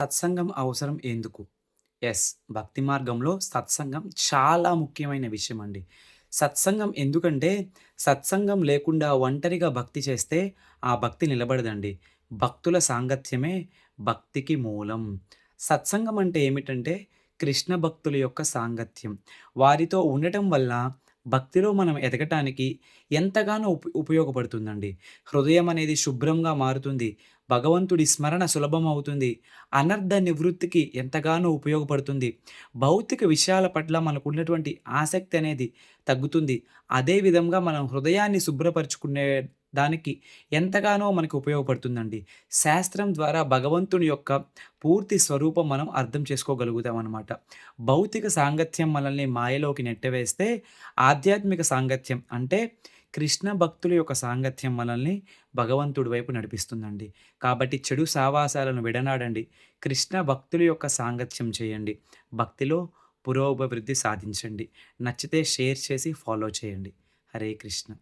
సత్సంగం అవసరం ఎందుకు? యెస్. భక్తి మార్గంలో సత్సంగం చాలా ముఖ్యమైన విషయమండి. సత్సంగం ఎందుకంటే, సత్సంగం లేకుండా ఒంటరిగా భక్తి చేస్తే ఆ భక్తి నిలబడదండి. భక్తుల సాంగత్యమే భక్తికి మూలం. సత్సంగం అంటే ఏమిటంటే, కృష్ణ భక్తుల యొక్క సాంగత్యం. వారితో ఉండటం వల్ల భక్తిలో మనం ఎదగటానికి ఎంతగానో ఉపయోగపడుతుందండి. హృదయం అనేది శుభ్రంగా మారుతుంది. భగవంతుడి స్మరణ సులభమవుతుంది. అనర్థ నివృత్తికి ఎంతగానో ఉపయోగపడుతుంది. భౌతిక విషయాల పట్ల మనకున్నటువంటి ఆసక్తి అనేది తగ్గుతుంది. అదే విధంగా మనం హృదయాన్ని శుభ్రపరుచుకునే దానికి ఎంతగానో మనకు ఉపయోగపడుతుందండి. శాస్త్రం ద్వారా భగవంతుని యొక్క పూర్తి స్వరూపం మనం అర్థం చేసుకోగలుగుతామనమాట. భౌతిక సాంగత్యం మనల్ని మాయలోకి నెట్టవేస్తే, ఆధ్యాత్మిక సాంగత్యం అంటే కృష్ణ భక్తుల యొక్క సాంగత్యం మనల్ని భగవంతుడి వైపు నడిపిస్తుందండి. కాబట్టి చెడు సావాసాలను విడనాడండి. కృష్ణ భక్తుల యొక్క సాంగత్యం చేయండి. భక్తిలో పురోభివృద్ధి సాధించండి. నచ్చితే షేర్ చేసి ఫాలో చేయండి. హరే కృష్ణ.